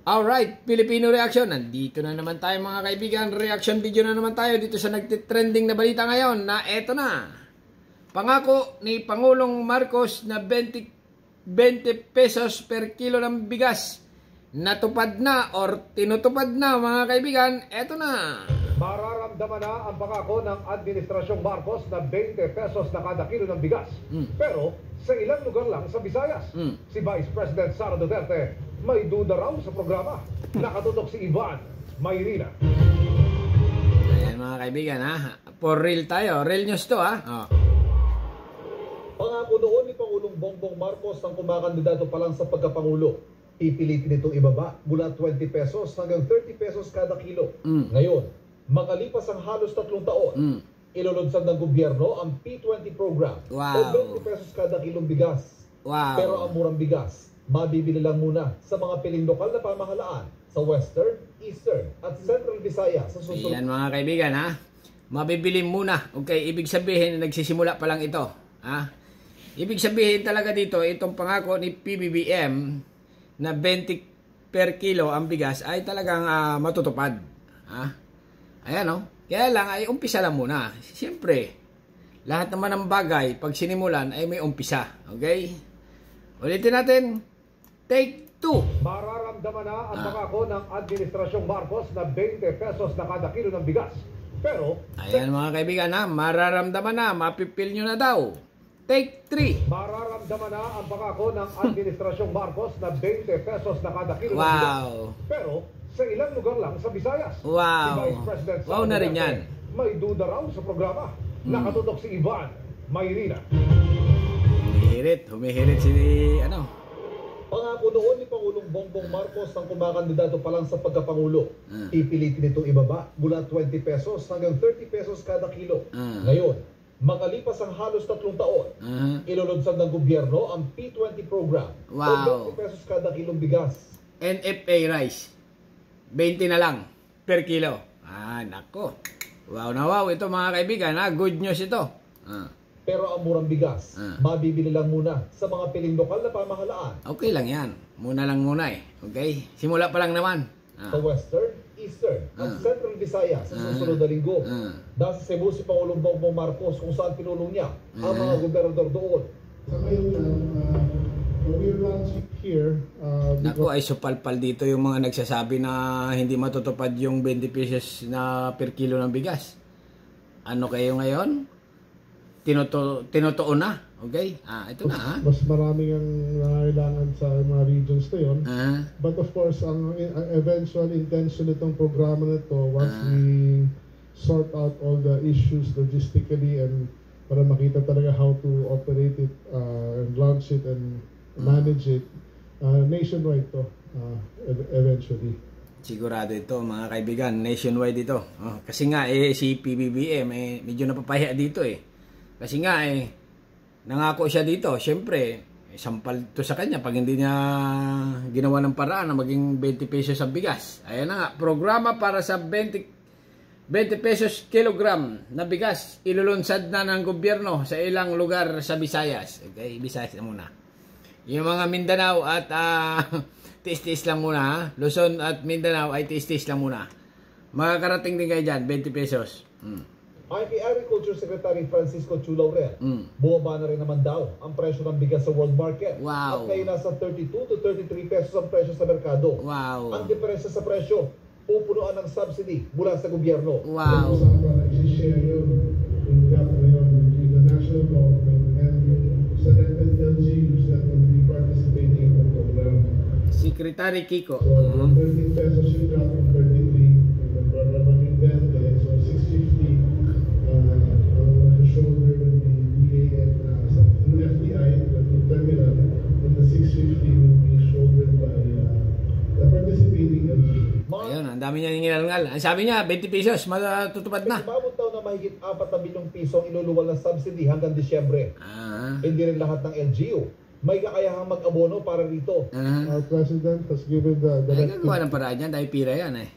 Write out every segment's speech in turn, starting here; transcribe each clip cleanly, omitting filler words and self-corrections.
Alright, Filipino Reaction. Nandito na naman tayo mga kaibigan. Reaction video na naman tayo dito sa nagtitrending na balita ngayon na eto na. Pangako ni Pangulong Marcos na 20 pesos per kilo ng bigas. Natupad na or tinutupad na mga kaibigan. Eto na. Mararamdaman na ang pangako ng Administrasyong Marcos na 20 pesos na kada kilo ng bigas. Pero sa ilang lugar lang sa Visayas. Si Vice President Sara Duterte may duda raw sa programa. Nakatutok si Ivan Mayrina. Ayan mga kaibigan ha. For real tayo. Real news to ha. Pangako noon ni Pangulong Bongbong Marcos ang kumakandidato pa lang sa pagkapangulo. Pipilitin itong ibaba mula 20 pesos hanggang 30 pesos kada kilo. Ngayon, makalipas ang halos 3 taon, ilulunsad ng gobyerno ang P20 program o 20 pesos kada kilong bigas. Pero ang murang bigas, mabibili lang muna sa mga piling lokal na pamahalaan sa Western, Eastern at Central Visayas sa susunod. Yan mga kaibigan ha. Mabibili muna. Okay, ibig sabihin nagsisimula pa lang ito. Ha? Ibig sabihin talaga dito, itong pangako ni PBBM na 20 per kilo ang bigas ay talagang matutupad. Ha? Ayan o. Kaya lang ay umpisa lang muna. Siyempre, lahat naman ng bagay pag sinimulan ay may umpisa. Okay? Ulitin natin. Take 2. Mararamdaman na ang pangako ng Administrasyong Marcos na 20 pesos na kada kilo ng bigas. Pero ayan mga kaibigan ha. Mararamdaman na. Mapipil nyo na daw. Take 3. Mararamdaman na ang pangako ng Administrasyong Marcos na 20 pesos na kada kilo ng bigas. Pero sa ilang lugar lang sa Visayas. Si Vice President Sara na rin yan. May duda raw sa programa. Nakatutok si Ivan Mayrina. Humihirit si Pangako noon ni Pangulong Bongbong Marcos ang kumakandidato pa lang sa pagkapangulo. Pipilitin itong ibaba mula 20 pesos hanggang 30 pesos kada kilo. Ngayon, makalipas ang halos 3 taon, ilulunsad ng gobyerno ang P20 program o 20 pesos kada kilong bigas. NFA rice. 20 na lang per kilo. Nako. Wow na wow. Ito mga kaibigan ha. Good news ito. Pero ang murang bigas, mabibili lang muna sa mga piling lokal na pamahalaan. Okay lang yan. Muna lang muna eh. Okay? Simula pa lang naman. Sa Western, Eastern at Central Visayas sa susunod na linggo. Dahil sa Cebu si Pangulong Bongbong Marcos kung saan pinulong niya ang mga gobernador doon. Sa ngayon, we're launching here. Naku, ay supalpal dito yung mga nagsasabi na hindi matutupad yung 20 pesos na per kilo ng bigas. Ano kayo ngayon? Tinutuon na. Okay? Ito na ha. Mas marami ang nangailangan sa mga regions to yun. But of course, ang eventual intention nitong programa na ito, once we sort out all the issues logistically and para makita talaga how to operate it and launch it and manage it, nationwide to eventually. Sigurado ito mga kaibigan, nationwide ito. Kasi nga si PBBM medyo napapahiya dito eh. Kasi nga nangako siya dito. Siyempre, sampal to sa kanya pag hindi niya ginawa ng paraan na maging 20 pesos ang bigas. Ayan na nga, programa para sa 20 pesos kilogram na bigas ilulunsad na ng gobyerno sa ilang lugar sa Visayas. Okay, Visayas na muna. Yung mga Mindanao at tiis-tiis lang muna ha. Luzon at Mindanao ay tiis-tiis lang muna. Makakarating din kayo dyan, 20 pesos. Ayon kay Agriculture Secretary Francisco Chu Laurel, bumaba na rin naman daw ang presyo ng bigas sa world market. At ngayon nasa 32 to 33 pesos ang presyo sa merkado. Ang diferensya sa presyo, pupunuan ng subsidy mula sa gobyerno. I-share yun yung gap na yun between the national government and yung selected LGUs that will be participating in the program. Secretary Kiko. So, 13 pesos yung drop from 33, and the program yung 20, so 650. On the shoulder will be DA and some FDI, the terminal, and the 650 will be shouldered by the participating LG. Ayun, ang dami niya ningilalngal. Ang sabi niya, 20 pesos, matutupad na. Umabot daw na mahigit 4 na bilyong piso ang iluluwal ng subsidy hanggang Disyembre. Hindi rin lahat ng LGU may kakayahang mag-abono para rito. Our President has given the directive. Ay, gagawa ng paraan yan, dahil pira yan eh.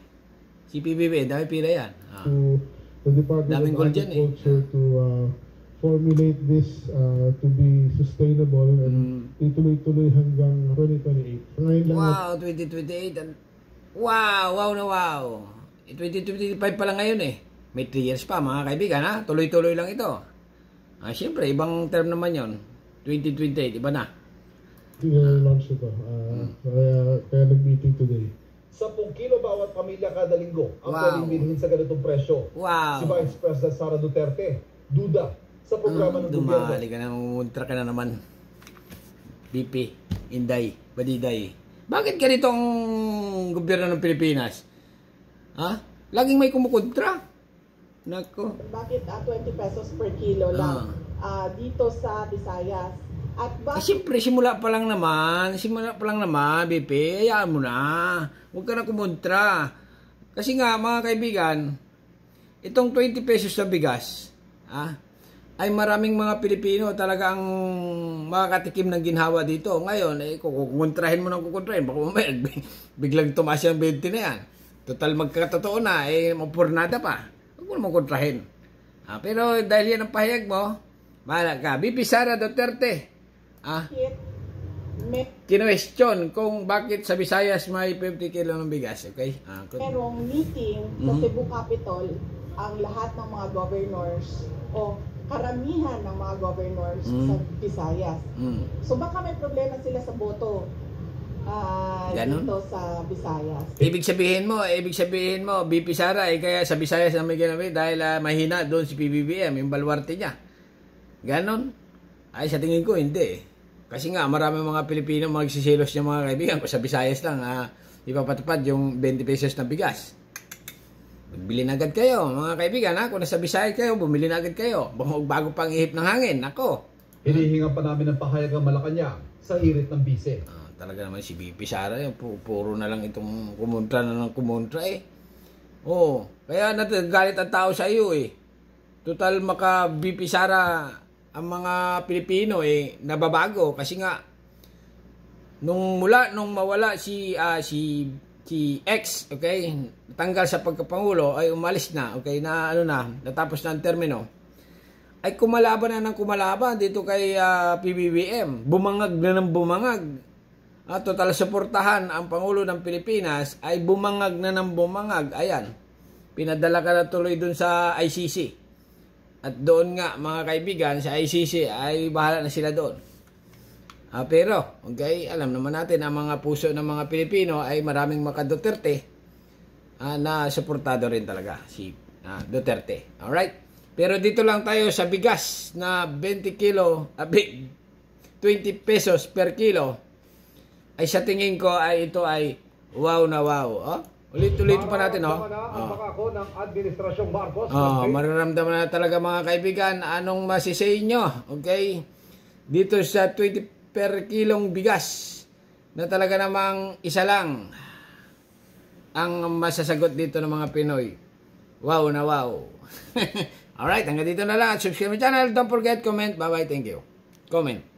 Si PBB, dahil pira yan. To the Department of Agriculture to formulate this to be sustainable and ituloy-tuloy hanggang 2028. Wow, 2028. Wow, wow na wow. 2025 pa lang ngayon eh. May 3 years pa mga kaibigan ha. Tuloy-tuloy lang ito. Siyempre, ibang term naman yon. 2028, iba na. Launch ito. Kaya nag-meeting today. 10 kilo bawat pamilya kada linggo ang pwedeng bilhin sa ganitong presyo. Wow. Si Vice President Sara Duterte, duda sa programa ng gobyerno. Dumali ka na, mumuntra ka na naman. BP, Inday, Badiday. Bakit ganito ang gobyerno ng Pilipinas? Ha? Laging may kumukontra. Nako. Bakit 20 pesos per kilo lang dito sa Visayas? At siyempre, simula pa lang naman, BP, hayaan mo na. Huwag ka na kumontra. Kasi nga, mga kaibigan, itong 20 pesos na bigas, ay maraming mga Pilipino talagang makakatikim ng ginhawa dito. Ngayon, kukontrahin mo ng kukontrahin. Baka mamaya, biglang tumaas yung 20 na yan. Total magkatotoo na, mapurnada pa. Huwag mo naman kontrahin. Pero dahil yan ang pahayag mo, bahala ka. BP Sara Duterte, kino-question kung bakit sa Visayas may 50 kilo ng bigas, okay? Merong meeting sa Cebu Capitol ang lahat ng mga governors o karamihan ng mga governors sa Visayas. So baka may problema sila sa boto dito sa Visayas. Ibig sabihin mo, BP Sara, kaya sa Visayas na may ginamit dahil mahina doon si PBBM, yung baluarte niya. Ganon? Ay, sa tingin ko, hindi. Kasi nga, marami mga Pilipino magsisilos niya mga kaibigan. Kung sa Visayas lang, ipapatupad yung 20 pesos na bigas. Magbili na agad kayo, mga kaibigan. Kung nasa Visayas kayo, bumili na agad kayo. Bago pang ihip ng hangin. Nako. Hinihingan pa namin ng pahayag ang Malacanang sa hirit ng bise. Talaga naman si BP Sara, puro na lang itong kumontra na ng kumontra kaya natagalit ang tao sa iyo Total maka BP Sara ang mga Pilipino nababago kasi nga nung mawala si X, okay, tanggal sa pagkapangulo ay umalis na, okay, na natapos na ang termino. Ay kumalaban dito kay PBBM. Bumangag na ng bumangag. Total suportahan ang Pangulo ng Pilipinas ay bumangag na ng bumangag. Ayan, pinadala ka na tuloy dun sa ICC. At doon nga, mga kaibigan, sa ICC ay bahala na sila doon. Pero, okay, alam naman natin ang mga puso ng mga Pilipino ay maraming maka-Duterte na suportado rin talaga si Duterte. Alright? Pero dito lang tayo sa bigas na 20 pesos per kilo. Ay sa tingin ko ay ito ay wow na wow. Ulit-ulit pa natin, ang pangako ng Administrasyong Marcos. Mararamdaman na talaga mga kaibigan anong masisay nyo, okay? Dito sa 20 per kilong bigas na talaga namang isa lang ang masasagot dito ng mga Pinoy. Wow na wow. Alright, hanggang dito na lang. Subscribe my channel. Don't forget, comment. Bye-bye. Thank you. Comment.